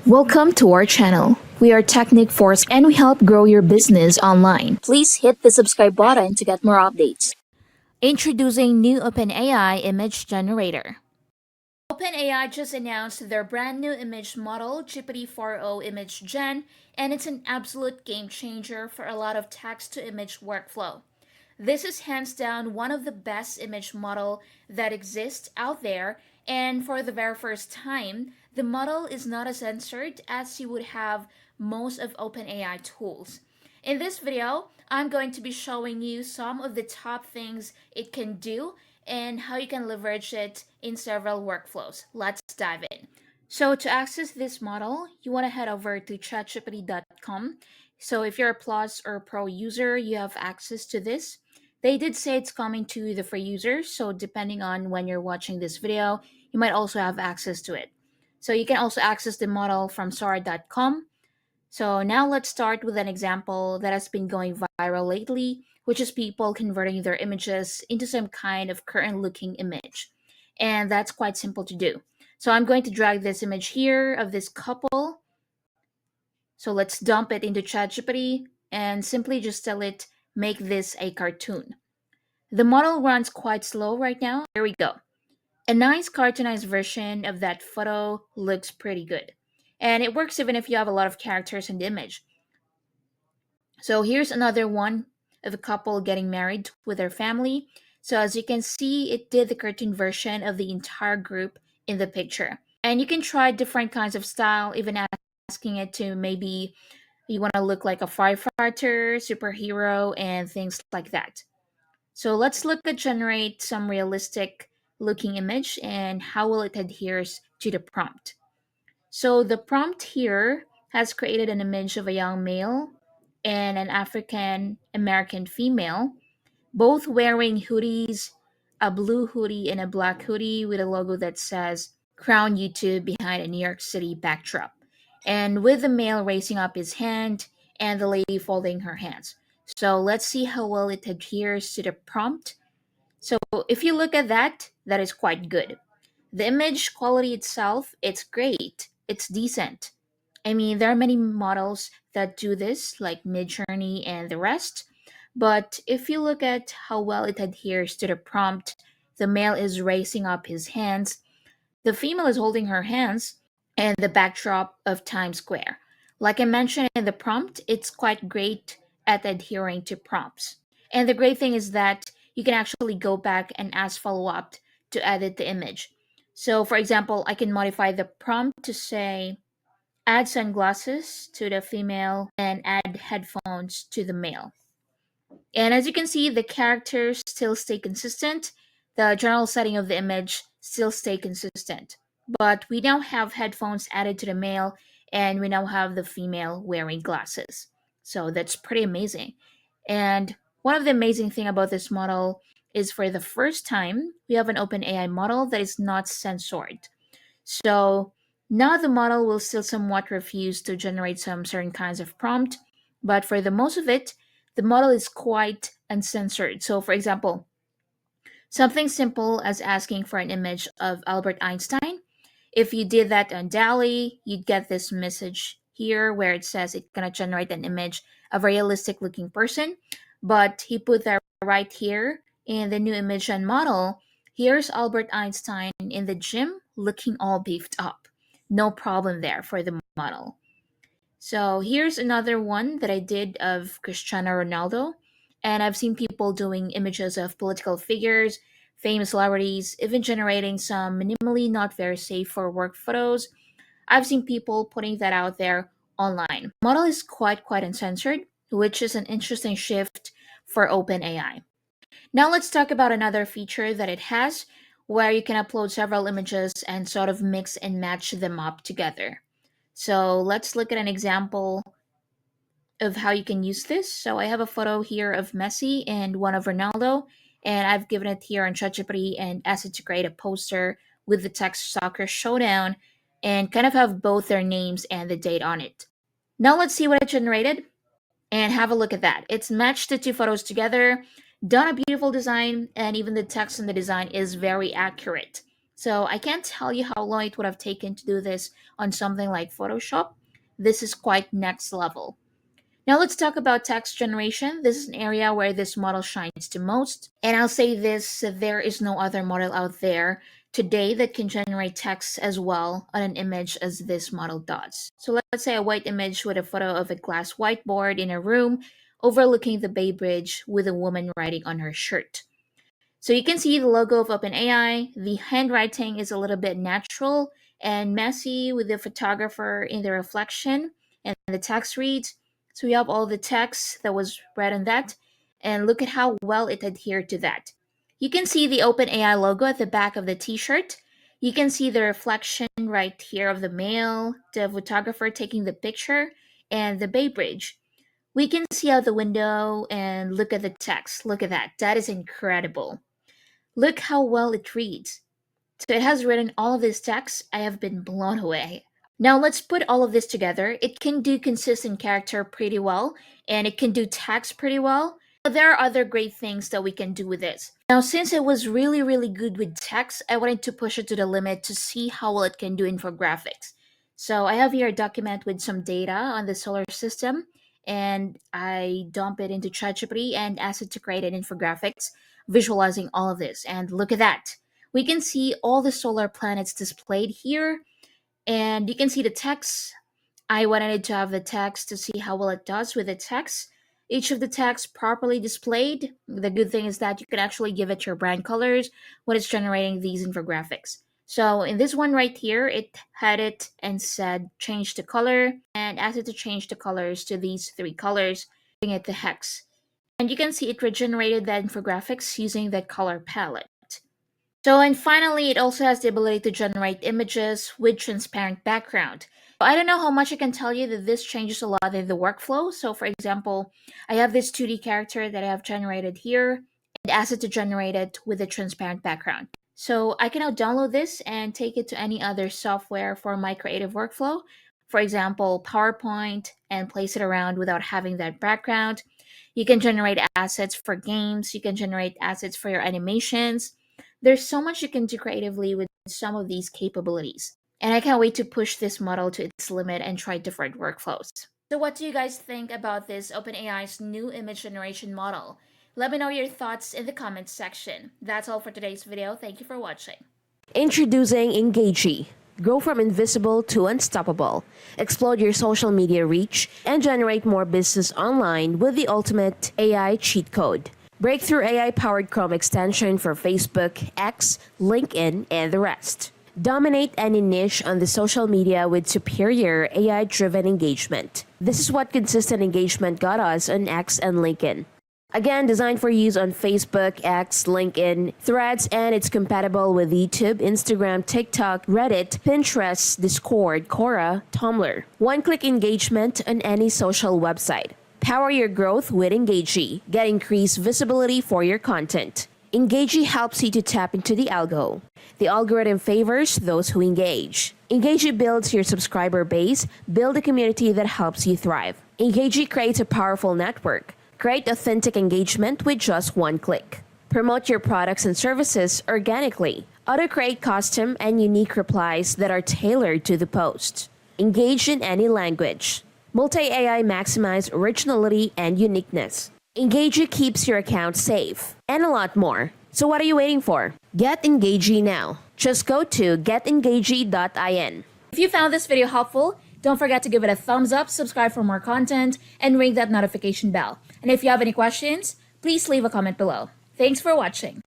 Welcome to our channel. We are Technic Force and we help grow your business online. Please hit the subscribe button to get more updates. Introducing new OpenAI image generator. OpenAI just announced their brand new image model, GPT-4o Image Gen, and it's an absolute game changer for a lot of text-to-image workflow. This is hands down one of the best image model that exists out there, and for the very first time, the model is not as censored as you would have most of OpenAI tools. In this video, I'm going to be showing you some of the top things it can do and how you can leverage it in several workflows. Let's dive in. So to access this model, you want to head over to chatgpt.com. So if you're a Plus or Pro user, you have access to this. They did say it's coming to the free users, so depending on when you're watching this video, you might also have access to it. So you can also access the model from censored.com. So now let's start with an example that has been going viral lately, which is people converting their images into some kind of current looking image. And that's quite simple to do. So I'm going to drag this image here of this couple. So let's dump it into ChatGPT and simply just tell it, make this a cartoon. The model runs quite slow right now. Here we go. A nice cartoonized version of that photo looks pretty good. And it works even if you have a lot of characters in the image. So here's another one of a couple getting married with their family. So as you can see, it did the cartoon version of the entire group in the picture. And you can try different kinds of style, even asking it to maybe you want to look like a firefighter, superhero, and things like that. So let's look at generate some realistic looking image and how will it adheres to the prompt. So the prompt here has created an image of a young male and an African American female, both wearing hoodies, a blue hoodie and a black hoodie with a logo that says Crown YouTube behind a New York City backdrop. And with the male raising up his hand and the lady folding her hands. So let's see how well it adheres to the prompt. So if you look at that, that is quite good. The image quality itself, it's great. It's decent. I mean, there are many models that do this, like Midjourney and the rest. But if you look at how well it adheres to the prompt, the male is raising up his hands, the female is holding her hands, and the backdrop of Times Square. Like I mentioned in the prompt, it's quite great at adhering to prompts. And the great thing is that you can actually go back and ask follow up to edit the image. So, for example, I can modify the prompt to say, add sunglasses to the female and add headphones to the male. And as you can see, the characters still stay consistent. The general setting of the image still stay consistent. But we now have headphones added to the male and we now have the female wearing glasses. So that's pretty amazing. And one of the amazing thing about this model is for the first time, we have an OpenAI model that is not censored. So now the model will still somewhat refuse to generate some certain kinds of prompt, but for the most of it, the model is quite uncensored. So for example, something simple as asking for an image of Albert Einstein. If you did that on DALL-E, you'd get this message here where it says it's gonna generate an image of a realistic looking person, but he put that right here in the new image and model. Here's Albert Einstein in the gym looking all beefed up. No problem there for the model. So here's another one that I did of Cristiano Ronaldo. And I've seen people doing images of political figures, famous celebrities, even generating some minimally not very safe for work photos. I've seen people putting that out there online. Model is quite uncensored, which is an interesting shift for OpenAI. Now let's talk about another feature that it has where you can upload several images and sort of mix and match them up together. So let's look at an example of how you can use this. So I have a photo here of Messi and one of Ronaldo, and I've given it here on ChatGPT and asked it to create a poster with the text soccer showdown and kind of have both their names and the date on it. Now let's see what it generated and have a look at that. It's matched the two photos together, done a beautiful design, and even the text in the design is very accurate. So I can't tell you how long it would have taken to do this on something like Photoshop. This is quite next level. Now let's talk about text generation. This is an area where this model shines the most. And I'll say this, there is no other model out there today that can generate text as well on an image as this model does. So let's say a white image with a photo of a glass whiteboard in a room overlooking the Bay Bridge with a woman writing on her shirt. So you can see the logo of OpenAI. The handwriting is a little bit natural and messy with the photographer in the reflection, and the text reads. So we have all the text that was read on that, and look at how well it adhered to that. You can see the OpenAI logo at the back of the t-shirt. You can see the reflection right here of the male, the photographer taking the picture, and the Bay Bridge. We can see out the window and look at the text. Look at that. That is incredible. Look how well it reads. So it has written all of this text. I have been blown away. Now let's put all of this together. It can do consistent character pretty well, and it can do text pretty well. But there are other great things that we can do with this. Now, since it was really, really good with text, I wanted to push it to the limit to see how well it can do infographics. So I have here a document with some data on the solar system, and I dump it into ChatGPT and ask it to create an infographics visualizing all of this. And look at that. We can see all the solar planets displayed here, and you can see the text. I wanted to have the text to see how well it does with the text. Each of the text properly displayed. The good thing is that you can actually give it your brand colors when it's generating these infographics. So in this one right here, it had it and said change the color and asked it to change the colors to these three colors, giving it the hex. And you can see it regenerated that infographics using that color palette. So, and finally, it also has the ability to generate images with transparent background. I don't know how much I can tell you that this changes a lot in the workflow. So, for example, I have this 2D character that I have generated here and ask it to generate it with a transparent background. So, I can now download this and take it to any other software for my creative workflow. For example, PowerPoint, and place it around without having that background. You can generate assets for games, you can generate assets for your animations. There's so much you can do creatively with some of these capabilities. And I can't wait to push this model to its limit and try different workflows. So what do you guys think about this OpenAI's new image generation model? Let me know your thoughts in the comments section. That's all for today's video. Thank you for watching. Introducing Engagey. Grow from invisible to unstoppable. Explode your social media reach and generate more business online with the ultimate AI cheat code. Breakthrough AI-powered Chrome extension for Facebook, X, LinkedIn, and the rest. Dominate any niche on the social media with superior AI-driven engagement. This is what consistent engagement got us on X and LinkedIn. Again, designed for use on Facebook, X, LinkedIn, Threads, and it's compatible with YouTube, Instagram, TikTok, Reddit, Pinterest, Discord, Quora, Tumblr. One-click engagement on any social website. Power your growth with Engagey. Get increased visibility for your content. Engagey helps you to tap into the algo. The algorithm favors those who engage. Engagey builds your subscriber base, build a community that helps you thrive. Engagey creates a powerful network. Create authentic engagement with just one click. Promote your products and services organically. Auto-create custom and unique replies that are tailored to the post. Engage in any language. Multi-AI maximize originality and uniqueness. Engagey keeps your account safe. And a lot more. So what are you waiting for? Get Engagey now. Just go to getengagey.in. If you found this video helpful, don't forget to give it a thumbs up, subscribe for more content, and ring that notification bell. And if you have any questions, please leave a comment below. Thanks for watching.